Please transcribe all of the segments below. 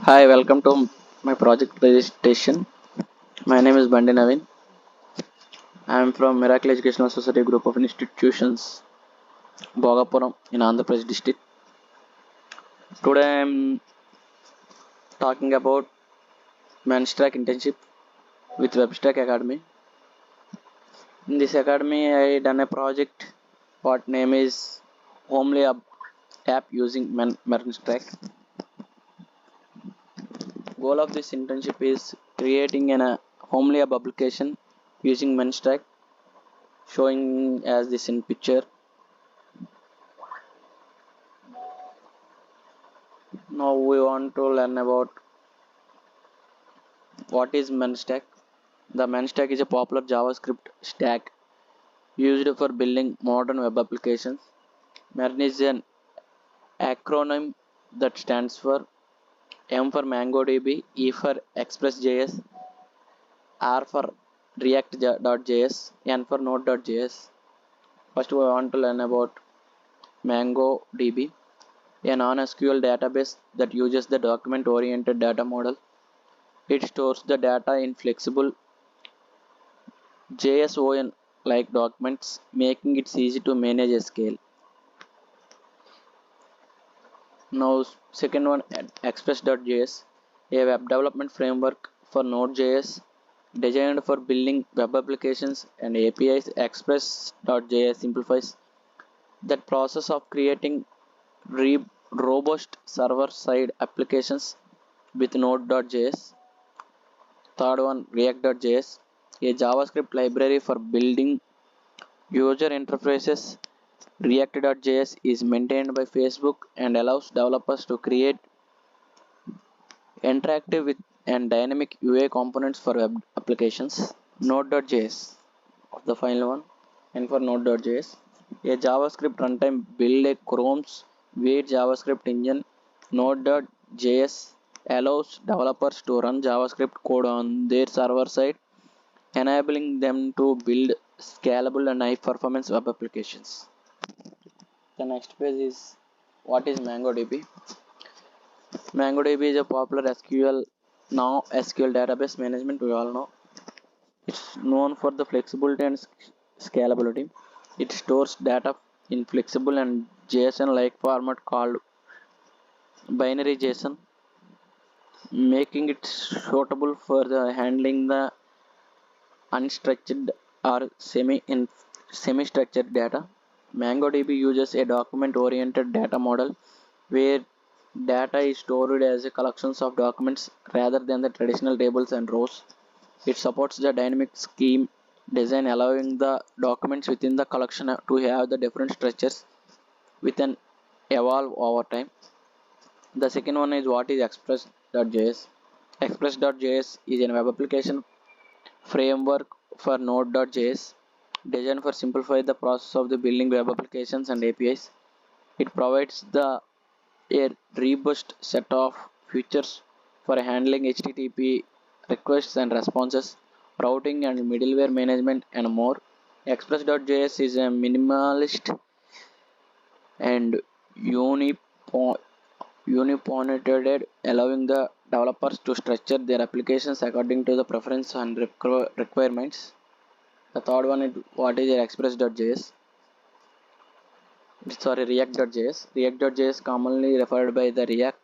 Hi, welcome to my project presentation. My name is Naveen. I am from Miracle Educational Society Group of Institutions, Bhogapuram in Andhra Pradesh district. Today I am talking about Manstrack internship with Webstack Academy. In this academy, I done a project. What name is Homely app using Manstrack. Goal of this internship is creating a homely app application using Manstrack, showing as this in picture. Now we want to learn about what is mern stack. The mern stack is a popular JavaScript stack used for building modern web applications. Mern is an acronym that stands for M for MongoDB, E for Express.js, R for React.js, N for Node.js. First, we want to learn about MongoDB, a non-SQL database that uses the document-oriented data model. It stores the data in flexible JSON like documents, making it easy to manage a scale. Now, second one, Express.js, a web development framework for Node.js designed for building web applications and APIs. Express.js simplifies that process of creating robust server-side applications with Node.js. Third one, React.js, a JavaScript library for building user interfaces. React.js is maintained by Facebook and allows developers to create interactive with and dynamic UI components for web applications. Node.js, the final one, and for Node.js, a JavaScript runtime build a Chrome's weight JavaScript engine. Node.js allows developers to run JavaScript code on their server side, enabling them to build scalable and high performance web applications. The next page is what is MongoDB. MongoDB is a popular SQL database management. We all know it's known for the flexibility and scalability. It stores data in flexible and JSON-like format called binary JSON, making it suitable for the handling the unstructured or semi-structured data. MongoDB uses a document-oriented data model where data is stored as a collections of documents rather than the traditional tables and rows. It supports the dynamic scheme design, allowing the documents within the collection to have the different structures within evolve over time. The second one is what is Express.js. Express.js is a web application framework for Node.js designed for simplify the process of the building web applications and APIs. It provides a robust set of features for handling HTTP requests and responses, routing and middleware management, and more. Express.js is a minimalist and unipointed, allowing the developers to structure their applications according to the preference and requirements. The third one is what is Express.js. Sorry, React.js. React.js, commonly referred by the React,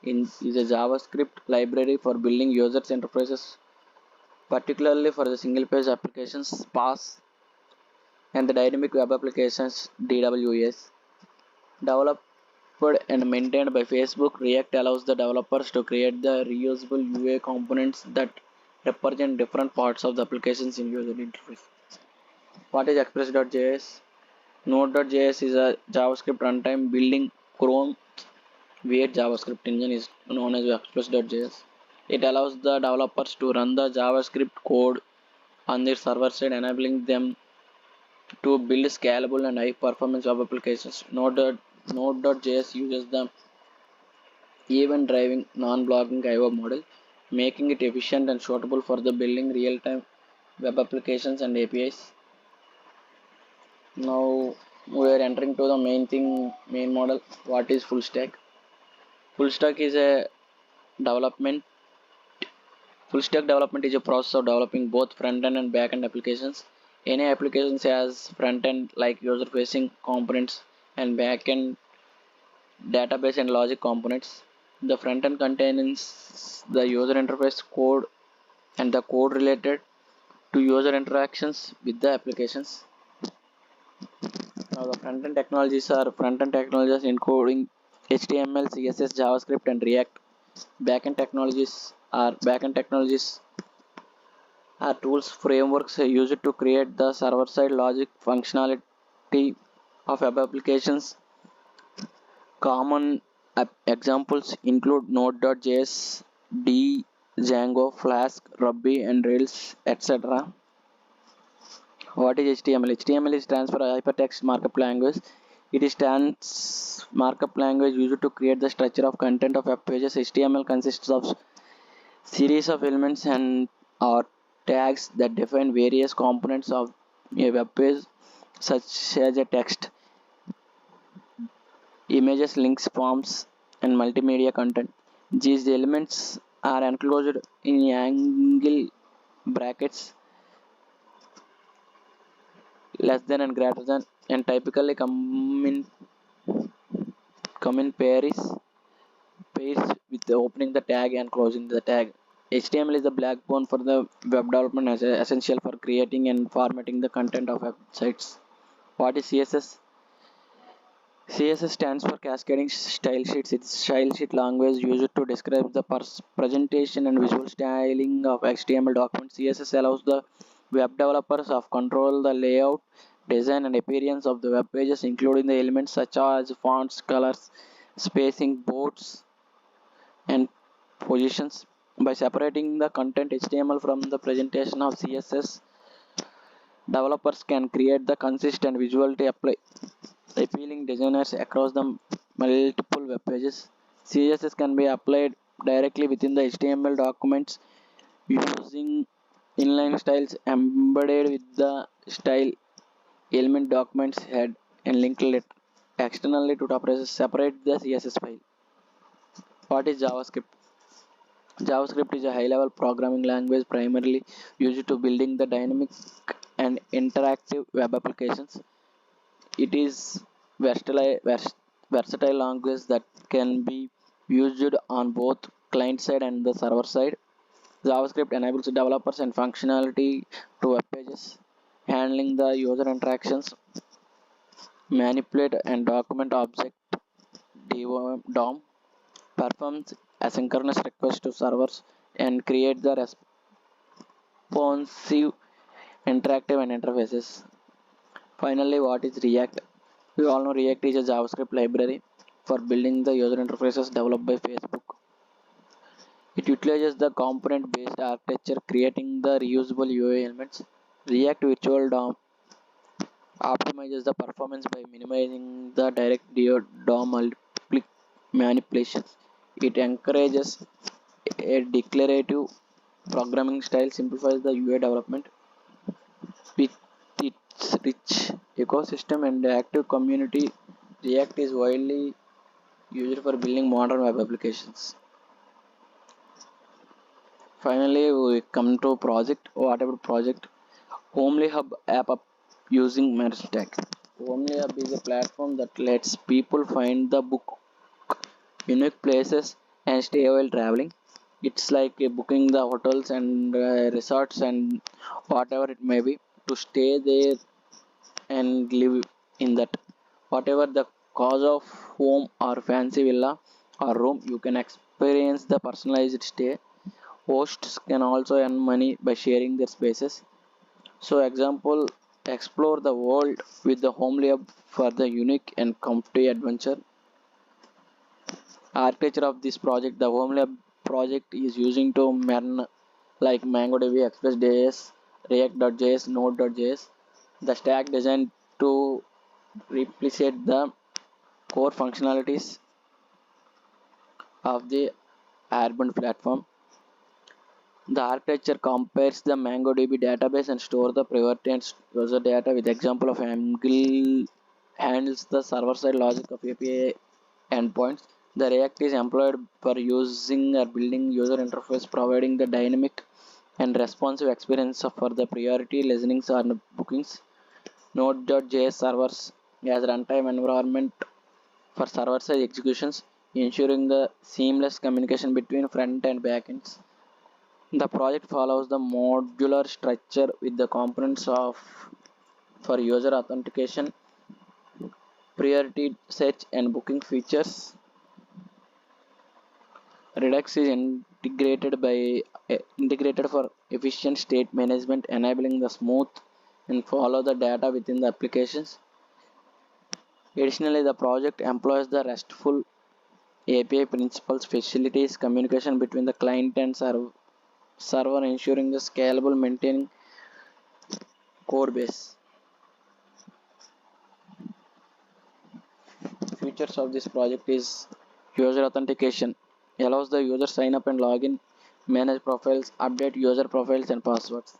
is a JavaScript library for building users interfaces, particularly for the single-page applications, SPAs, and the dynamic web applications (DWS). Developed and maintained by Facebook, React allows the developers to create the reusable UI components that represent different parts of the applications in user interface. What is Express.js? Node.js is a JavaScript runtime building Chrome where JavaScript engine is known as Express.js. It allows the developers to run the JavaScript code on their server side, enabling them to build scalable and high performance web applications. Node.js uses the event driving non-blocking IO model, making it efficient and suitable for the building real-time web applications and APIs. Now we are entering to the main model. What is full stack? Full stack is a Development. Full stack development is a process of developing both front end and back end applications. Any applications has front end like user facing components and back end database and logic components. The front end contains the user interface code and the code related to user interactions with the applications. Now the front end technologies including HTML, CSS, JavaScript and React. Backend technologies are tools frameworks used to create the server side logic functionality of web applications. Common examples include Node.js, Django, Flask, Ruby, and Rails, etc. What is HTML? HTML is transfer hypertext markup language. It is stands markup language used to create the structure of content of web pages. HTML consists of series of elements and or tags that define various components of a web page, such as a text, images, links, forms, and multimedia content. These elements are enclosed in angle brackets less than and greater than and typically come in pairs with the opening the tag and closing the tag. HTML is the backbone for the web development as essential for creating and formatting the content of websites. What is CSS? CSS stands for Cascading Style Sheets. It's style sheet language used to describe the presentation and visual styling of HTML documents. CSS allows the web developers of control the layout, design, and appearance of the web pages, including the elements such as fonts, colors, spacing, boards, and positions. By separating the content HTML from the presentation of CSS, developers can create the consistent visuality appealing designers across the multiple web pages. CSS can be applied directly within the HTML documents using inline styles embedded with the style element documents head and linked it externally to separate the CSS file. What is JavaScript? JavaScript is a high-level programming language primarily used to building the dynamic and interactive web applications. It is versatile language that can be used on both client side and the server side. JavaScript enables developers and functionality to web pages, handling the user interactions, manipulate and document object DOM, performs asynchronous requests to servers, and create the responsive interactive and interfaces. Finally, what is React? We all know React is a JavaScript library for building the user interfaces developed by Facebook. It utilizes the component-based architecture, creating the reusable UI elements. React Virtual DOM optimizes the performance by minimizing the direct DOM manipulations. It encourages a declarative programming style, simplifies the UI development. With its rich ecosystem and active community, React is widely used for building modern web applications. Finally, we come to project. What about project? Homely Hub app up using Webstack. Homely Hub is a platform that lets people find the book unique places and stay while traveling. It's like booking the hotels and resorts and whatever it may be to stay there and live in that. Whatever the cause of home or fancy villa or room, you can experience the personalized stay. Hosts can also earn money by sharing their spaces. So, example, explore the world with the Homely Hub for the unique and comfy adventure. Architecture of this project: the Homely Hub project is using to mern like MongoDB, Express.js, React.js, Node.js. The stack designed to replicate the core functionalities of the Urban platform. The architecture compares the MongoDB database and store the private and user data with example of Angle handles the server-side logic of API endpoints. The React is employed for using or building user interface, providing the dynamic and responsive experience for the priority listenings or bookings. Node.js servers as runtime environment for server-side executions, ensuring the seamless communication between front and backends. The project follows the modular structure with the components of for user authentication, priority search and booking features. Redux is integrated for efficient state management, enabling the smooth and follow the data within the applications. Additionally, the project employs the RESTful API principles, facilitates communication between the client and server, ensuring the scalable maintaining core base. Features of this project is user authentication, allows the user sign up and login, manage profiles, update user profiles and passwords.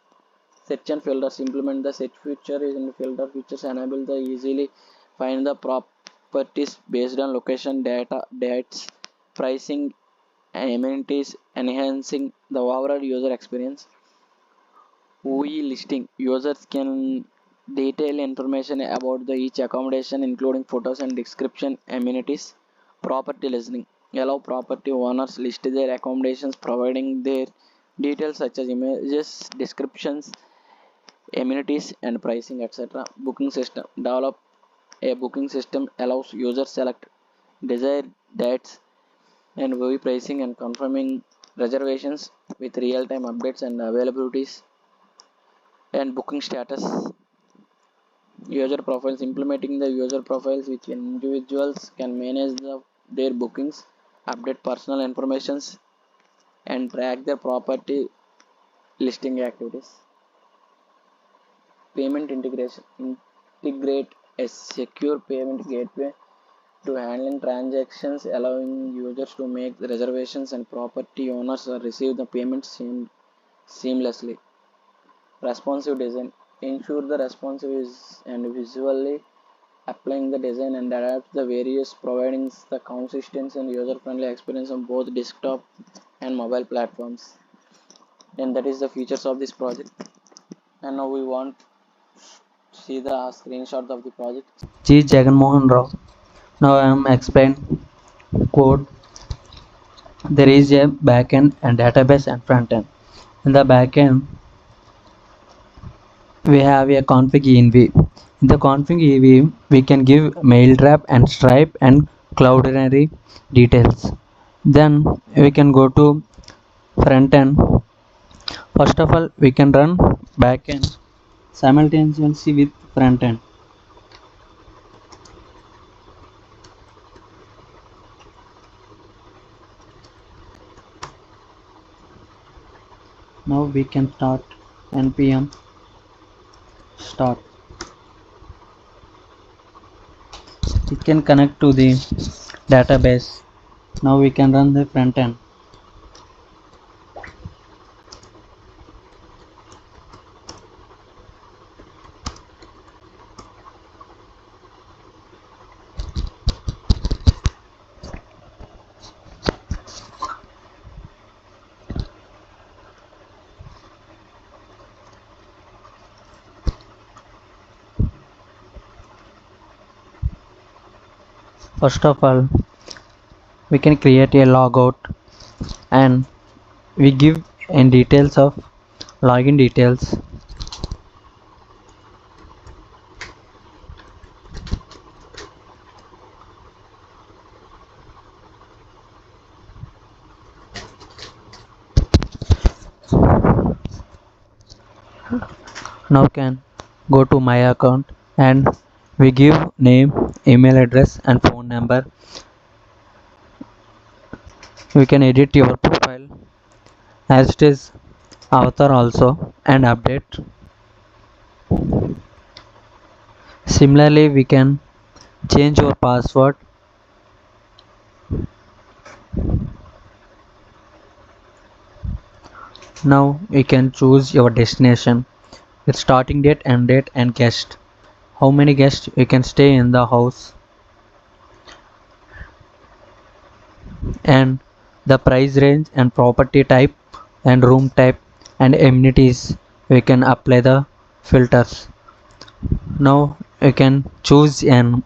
Search and filters, implement the search feature in filter features, enable the easily find the properties based on location, data, dates, pricing and amenities, enhancing the overall user experience. UI listing, users can detail information about the each accommodation including photos and description. Amenities, property listening, allow property owners list their accommodations providing their details such as images, descriptions, amenities and pricing, etc. Booking system, develop a booking system allows users select desired dates and view pricing and confirming reservations with real-time updates and availabilities. And booking status, user profiles, implementing the user profiles which individuals can manage their bookings, update personal informations and track their property listing activities. Payment integration, integrate a secure payment gateway to handling transactions, allowing users to make the reservations and property owners receive the payments seamlessly. Responsive design, ensure the responsive is and visually applying the design and adapt the various providing the consistent and user-friendly experience on both desktop and mobile platforms. And that is the features of this project. And now we want to see the screenshot of the project. G. Jaganmohan Rao. Now I am explain code. There is a backend and database and frontend. In the backend, we have a config env. In the config env, we can give Mailtrap and Stripe and Cloudinary details. Then we can go to frontend. First of all, we can run backend simultaneously with frontend. Now we can start npm start. We can connect to the database. Now we can run the front end. First of all, we can create a logout and we give in details of login details. Now can go to my account and we give name, email address and phone number. We can edit your profile as it is avatar also and update. Similarly, we can change your password. Now we can choose your destination with starting date, end date and guest. How many guests you can stay in the house. and the price range and property type and room type and amenities. We can apply the filters. Now you can choose an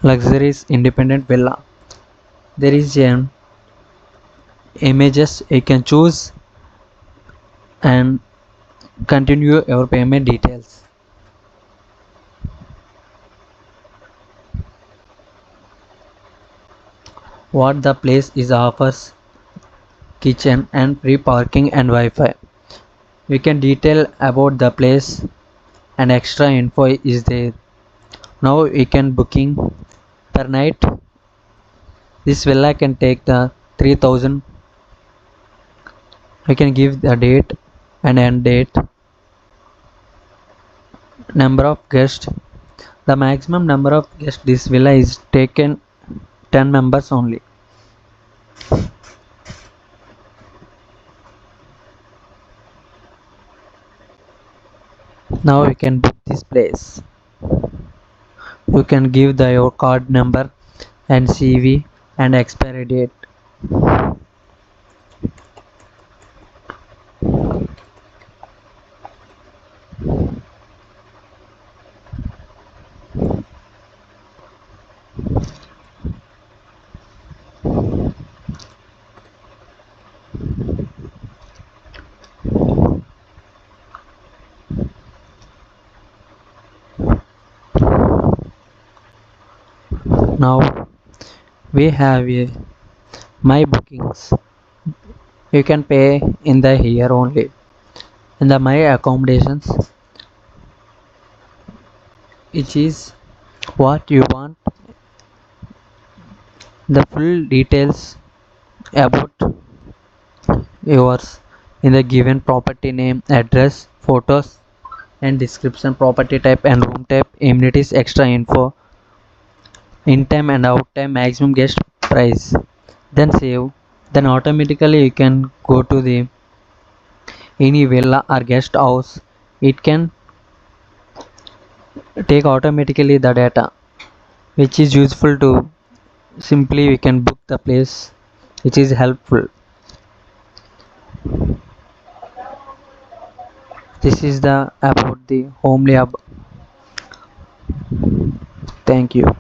luxurious independent villa. There is an images you can choose and continue your payment details. What the place is offers kitchen and free parking and Wi-Fi. We can detail about the place and extra info is there. Now we can booking per night. This villa can take the 3000. We can give the date and end date. Number of guests. The maximum number of guests this villa is taken 10 members only. Now we can book this place. You can give your card number and CV and expiry date. Now we have a my bookings. You can pay in the here only. In the my accommodations, which is what you want, the full details about yours in the given property name, address, photos and description, property type and room type, amenities, extra info, in time and out time, maximum guest price. Then save. Then automatically you can go to the any villa or guest house. It can take automatically the data, which is useful to simply we can book the place, which is helpful. This is the about the homely hub. Thank you.